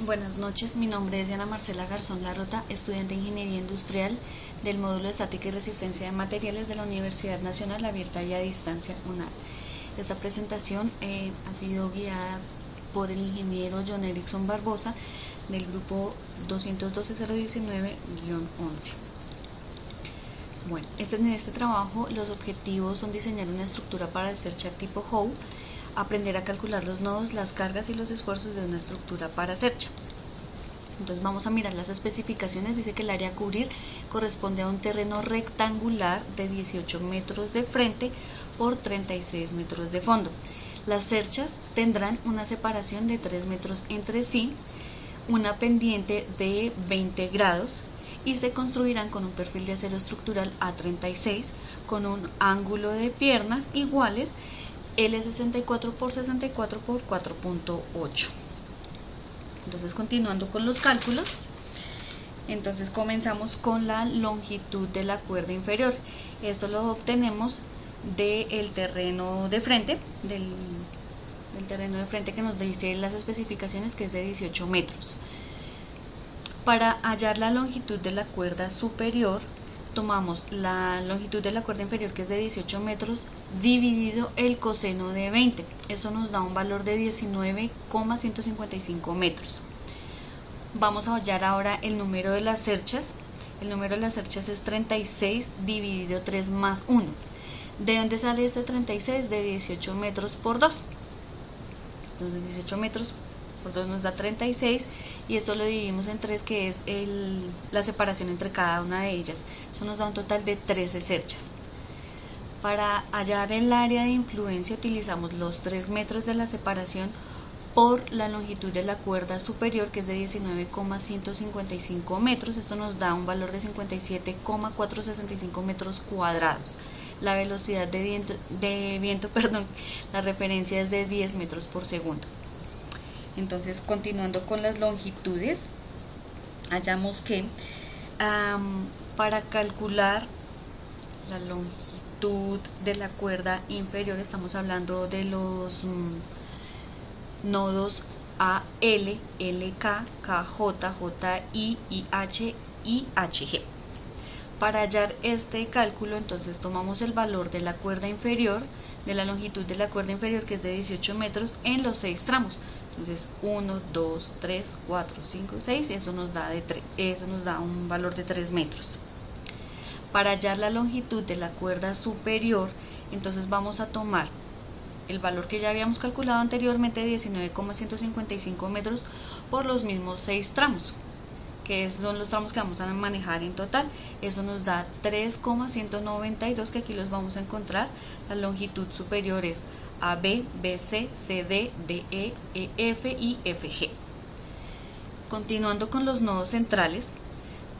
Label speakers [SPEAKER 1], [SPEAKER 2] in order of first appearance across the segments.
[SPEAKER 1] Buenas noches, mi nombre es Diana Marcela Garzón Larrota, estudiante de Ingeniería Industrial del módulo Estática y Resistencia de Materiales de la Universidad Nacional Abierta y a Distancia UNAD. Esta presentación ha sido guiada por el ingeniero John Erickson Barbosa del grupo 212-019-11. Bueno, en este trabajo los objetivos son diseñar una estructura para el CERCHA tipo Howe, aprender a calcular los nodos, las cargas y los esfuerzos de una estructura para CERCHA. Entonces vamos a mirar las especificaciones. Dice que el área a cubrir corresponde a un terreno rectangular de 18 metros de frente por 36 metros de fondo. Las cerchas tendrán una separación de 3 metros entre sí, una pendiente de 20 grados y se construirán con un perfil de acero estructural A36 con un ángulo de piernas iguales L64 por 64 por 4.8. Entonces, continuando con los cálculos, entonces comenzamos con la longitud de la cuerda inferior. Esto lo obtenemos del terreno de frente, del terreno de frente que nos dice las especificaciones, que es de 18 metros. Para hallar la longitud de la cuerda superior, tomamos la longitud de la cuerda inferior, que es de 18 metros, dividido el coseno de 20. Eso nos da un valor de 19,155 metros. Vamos a hallar ahora el número de las cerchas. El número de las cerchas es 36 dividido 3 más 1. ¿De dónde sale este 36? De 18 metros por 2. Entonces 18 metros por 2 nos da 36 y esto lo dividimos en 3, que es la separación entre cada una de ellas. Eso nos da un total de 13 cerchas. Para hallar el área de influencia utilizamos los 3 metros de la separación por la longitud de la cuerda superior, que es de 19,155 metros. Esto nos da un valor de 57,465 metros cuadrados. La velocidad de viento, la referencia es de 10 metros por segundo. Entonces, continuando con las longitudes, hallamos que para calcular la longitud de la cuerda inferior estamos hablando de los nodos AL, LK, KJ, JI, IH y HG. Para hallar este cálculo, entonces tomamos el valor de la cuerda inferior, de la longitud de la cuerda inferior, que es de 18 metros, en los 6 tramos. Entonces 1, 2, 3, 4, 5, 6, eso nos da un valor de 3 metros. Para hallar la longitud de la cuerda superior, entonces vamos a tomar el valor que ya habíamos calculado anteriormente, 19,155 metros, por los mismos 6 tramos, que son los tramos que vamos a manejar en total. Eso nos da 3,192, que aquí los vamos a encontrar. La longitud superior es AB, BC, CD, DE, EF y FG. Continuando con los nodos centrales,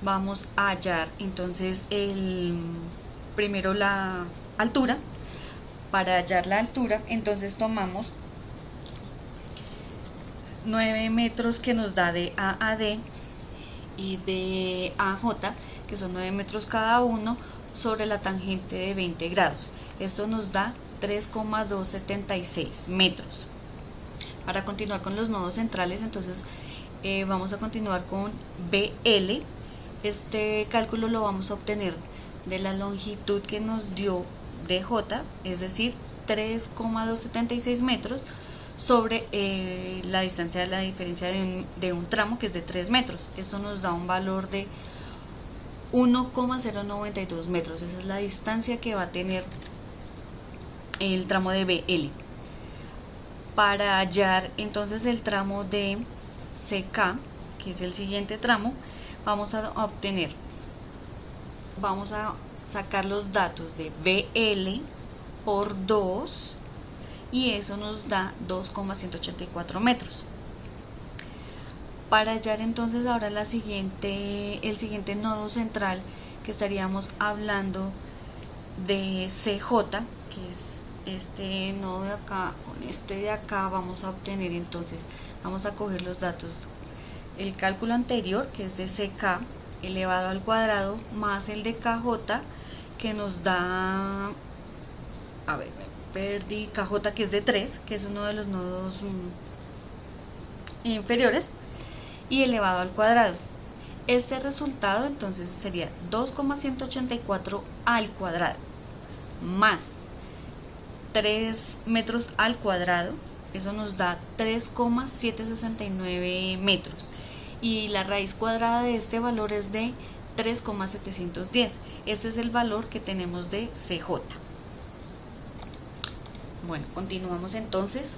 [SPEAKER 1] vamos a hallar entonces primero la altura. Para hallar la altura, entonces tomamos 9 metros que nos da de A a D y de AJ, que son 9 metros cada uno, sobre la tangente de 20 grados. Esto nos da 3,276 metros. Para continuar con los nodos centrales, entonces vamos a continuar con BL. Este cálculo lo vamos a obtener de la longitud que nos dio DJ, es decir, 3,276 metros, sobre la distancia de la diferencia de un tramo, que es de 3 metros. Esto nos da un valor de 1,092 metros. Esa es la distancia que va a tener el tramo de BL. Para hallar entonces el tramo de CK, que es el siguiente tramo, vamos a sacar los datos de BL por 2 y eso nos da 2,184 metros. Para hallar entonces ahora el siguiente nodo central, que estaríamos hablando de CJ, que es este nodo de acá. Con este de acá vamos a obtener, entonces vamos a coger los datos, el cálculo anterior, que es de CK elevado al cuadrado, más el de KJ, que nos da, KJ, que es de 3, que es uno de los nodos inferiores, y elevado al cuadrado. Este resultado entonces sería 2,184 al cuadrado más 3 metros al cuadrado, eso nos da 3,769 metros, y la raíz cuadrada de este valor es de 3,710. Ese es el valor que tenemos de CJ. Bueno, continuamos entonces.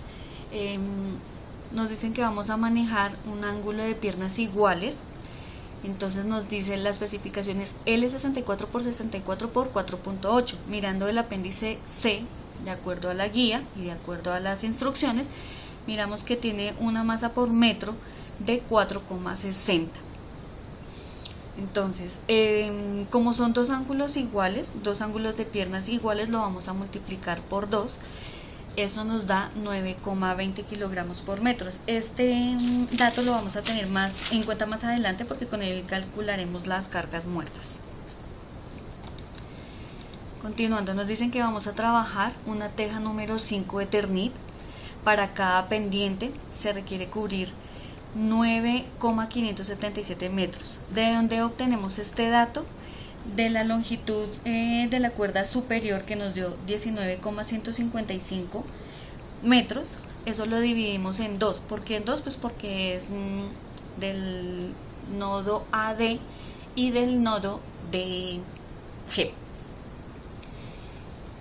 [SPEAKER 1] Nos dicen que vamos a manejar un ángulo de piernas iguales. Entonces nos dicen las especificaciones L64 por 64 por 4.8. Mirando el apéndice C, de acuerdo a la guía y de acuerdo a las instrucciones, miramos que tiene una masa por metro de 4,60. Entonces, como son dos ángulos iguales, dos ángulos de piernas iguales, lo vamos a multiplicar por 2. Eso nos da 9,20 kilogramos por metro. Este dato lo vamos a tener más en cuenta más adelante, porque con él calcularemos las cargas muertas. Continuando, nos dicen que vamos a trabajar una teja número 5 Eternit. Para cada pendiente se requiere cubrir 9,577 metros. ¿De dónde obtenemos este dato? De la longitud de la cuerda superior, que nos dio 19,155 metros. Eso lo dividimos en 2. ¿Por qué en 2? Pues porque es del nodo AD y del nodo DG.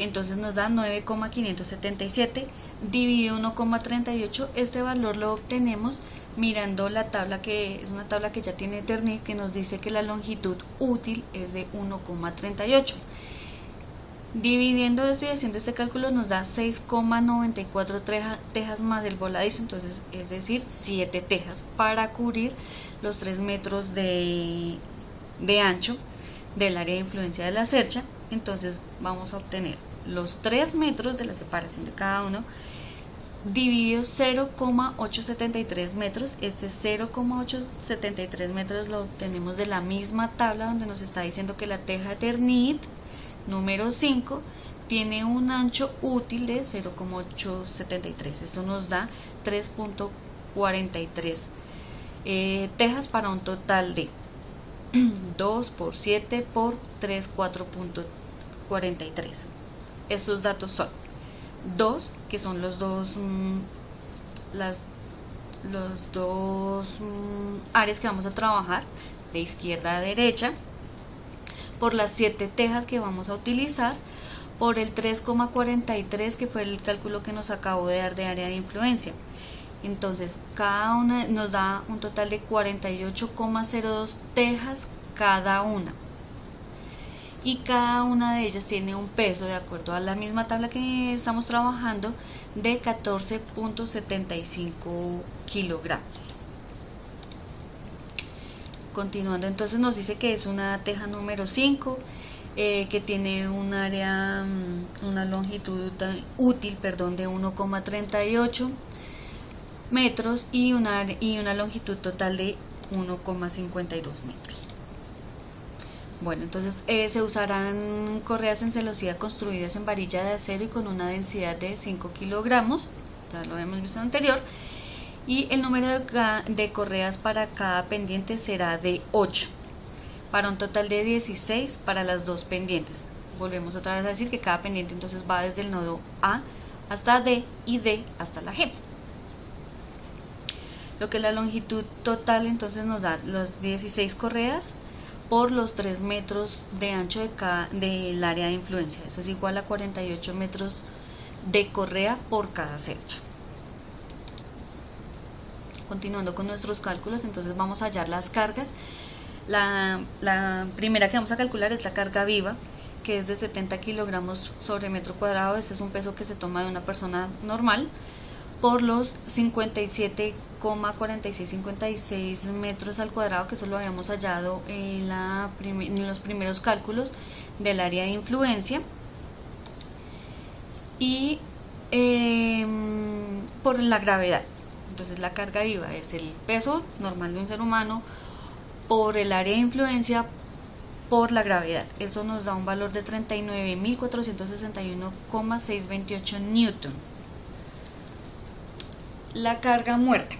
[SPEAKER 1] Entonces nos da 9,577 dividido 1,38. Este valor lo obtenemos mirando la tabla, que es una tabla que ya tiene Eternit, que nos dice que la longitud útil es de 1,38. Dividiendo esto y haciendo este cálculo nos da 6,94 tejas más el voladizo, entonces es decir 7 tejas para cubrir los 3 metros de ancho del área de influencia de la cercha. Entonces vamos a obtener los 3 metros de la separación de cada uno dividido 0,873 metros. Este 0,873 metros lo obtenemos de la misma tabla donde nos está diciendo que la teja Eternit número 5 tiene un ancho útil de 0,873. Esto nos da 3,43 tejas para un total de 2 por 7 por 3, 4,43. Estos datos son 2, que son los dos áreas que vamos a trabajar de izquierda a derecha, por las 7 tejas que vamos a utilizar, por el 3,43 que fue el cálculo que nos acabó de dar de área de influencia. Entonces cada una nos da un total de 48,02 tejas cada una, y cada una de ellas tiene un peso, de acuerdo a la misma tabla que estamos trabajando, de 14,75 kilogramos. Continuando, entonces nos dice que es una teja número 5, que tiene un área, una longitud útil, de 1,38 metros y una longitud total de 1,52 metros. Bueno, entonces se usarán correas en celosía construidas en varilla de acero y con una densidad de 5 kilogramos, ya lo habíamos visto anterior, y el número de correas para cada pendiente será de 8, para un total de 16 para las dos pendientes. Volvemos otra vez a decir que cada pendiente entonces va desde el nodo A hasta D y D hasta la G. Lo que la longitud total entonces nos da los 16 correas por los 3 metros de ancho del área de influencia. Eso es igual a 48 metros de correa por cada cercha. Continuando con nuestros cálculos, entonces vamos a hallar las cargas. La primera que vamos a calcular es la carga viva, que es de 70 kilogramos sobre metro cuadrado. Ese es un peso que se toma de una persona normal, por los 57,4656 metros al cuadrado, que eso lo habíamos hallado en los primeros cálculos del área de influencia, y por la gravedad. Entonces la carga viva es el peso normal de un ser humano por el área de influencia por la gravedad. Eso nos da un valor de 39.461,628 newton. La carga muerta.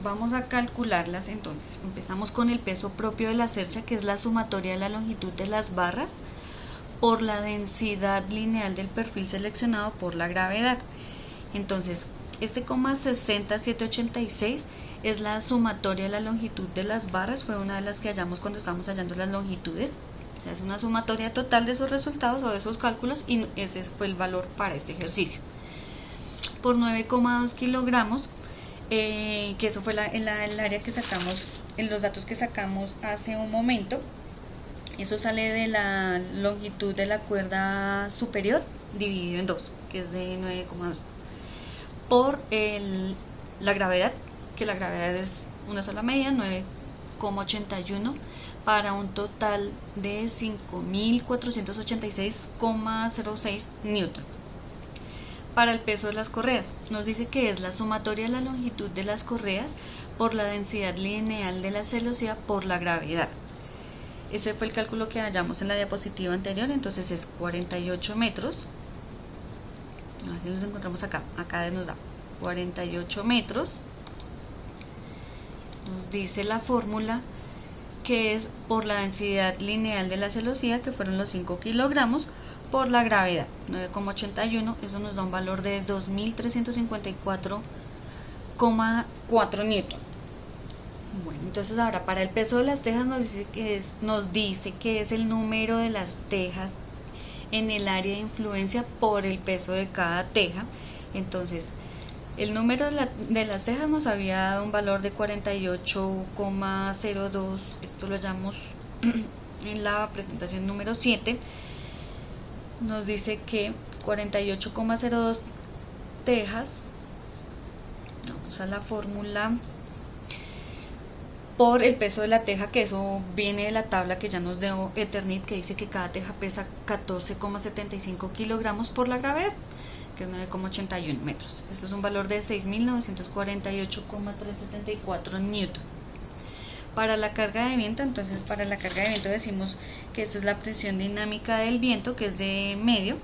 [SPEAKER 1] Vamos a calcularlas entonces. Empezamos con el peso propio de la cercha, que es la sumatoria de la longitud de las barras por la densidad lineal del perfil seleccionado por la gravedad. Entonces, este 60786 es la sumatoria de la longitud de las barras, fue una de las que hallamos cuando estábamos hallando las longitudes. O sea, es una sumatoria total de esos resultados o de esos cálculos, y ese fue el valor para este ejercicio. Por 9,2 kilogramos, que eso fue el área que sacamos, en los datos que sacamos hace un momento. Eso sale de la longitud de la cuerda superior dividido en 2, que es de 9,2, por la gravedad, que la gravedad es una sola medida, 9,81, para un total de 5.486,06 newton. Para el peso de las correas, nos dice que es la sumatoria de la longitud de las correas por la densidad lineal de la celosía por la gravedad. Ese fue el cálculo que hallamos en la diapositiva anterior, entonces es 48 metros. A ver si los encontramos acá. Acá nos da 48 metros. Nos dice la fórmula que es por la densidad lineal de la celosía, que fueron los 5 kilogramos, por la gravedad, 9,81, eso nos da un valor de 2.354,4 newton. Bueno, entonces ahora para el peso de las tejas nos dice que es el número de las tejas en el área de influencia por el peso de cada teja. Entonces, el número de las tejas nos había dado un valor de 48,02, esto lo hallamos en la presentación número 7. Nos dice que 48,02 tejas, vamos a la fórmula, por el peso de la teja, que eso viene de la tabla que ya nos dio Eternit, que dice que cada teja pesa 14,75 kilogramos por la gravedad, que es 9,81 metros. Eso es un valor de 6.948,374 newton. Para la carga de viento, entonces para la carga de viento decimos que esa es la presión dinámica del viento, que es de medio,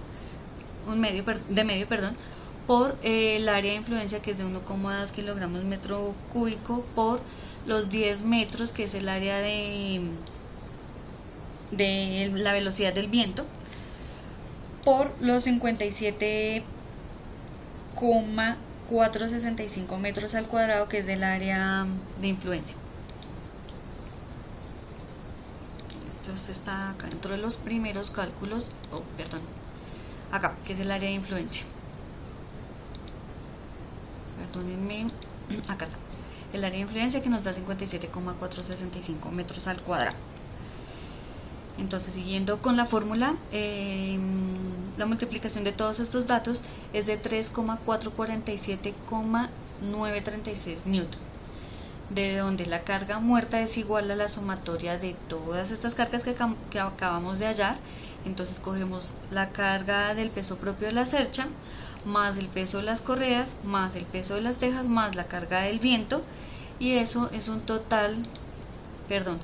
[SPEAKER 1] por el área de influencia, que es de 1,2 kilogramos metro cúbico, por los 10 metros, que es el área de la velocidad del viento, por los 57,465 metros al cuadrado, que es del área de influencia. Esto está acá dentro de los primeros cálculos, acá, que es el área de influencia. Perdónenme, acá está. El área de influencia, que nos da 57,465 metros al cuadrado. Entonces, siguiendo con la fórmula, la multiplicación de todos estos datos es de 3,447,936 newton, de donde la carga muerta es igual a la sumatoria de todas estas cargas que acabamos de hallar. Entonces cogemos la carga del peso propio de la cercha, más el peso de las correas, más el peso de las tejas, más la carga del viento, y eso es un total,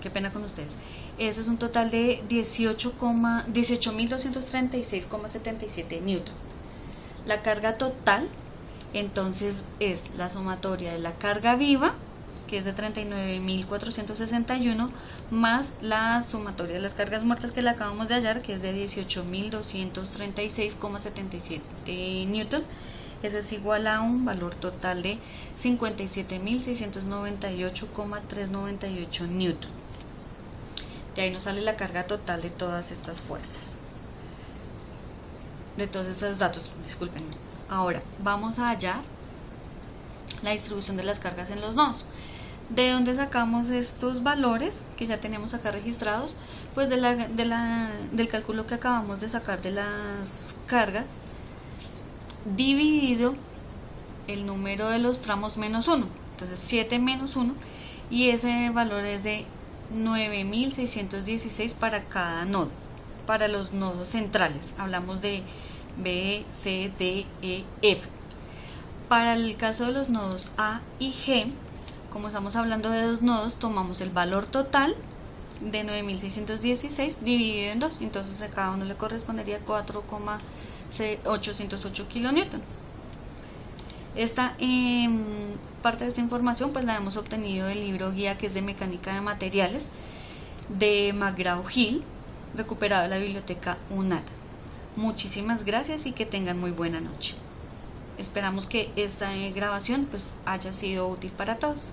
[SPEAKER 1] qué pena con ustedes, eso es un total de 18.236,77 newton. La carga total, entonces, es la sumatoria de la carga viva, que es de 39.461, más la sumatoria de las cargas muertas que le acabamos de hallar, que es de 18.236,77 newton. Eso es igual a un valor total de 57.698,398 newton. De ahí nos sale la carga total de todas estas fuerzas, de todos estos datos, disculpen. Ahora vamos a hallar la distribución de las cargas en los nodos. ¿De dónde sacamos estos valores que ya tenemos acá registrados? Pues del cálculo que acabamos de sacar de las cargas, dividido el número de los tramos menos 1. Entonces 7 menos 1, y ese valor es de 9.616 para cada nodo. Para los nodos centrales hablamos de B, C, D, E, F. Para el caso de los nodos A y G, como estamos hablando de dos nodos, tomamos el valor total de 9.616 dividido en 2, entonces a cada uno le correspondería 4,808 kilonewton. Esta parte de esta información pues la hemos obtenido del libro guía que es de mecánica de materiales de McGraw-Hill, recuperado de la biblioteca UNAD. Muchísimas gracias y que tengan muy buena noche. Esperamos que esta grabación pues haya sido útil para todos.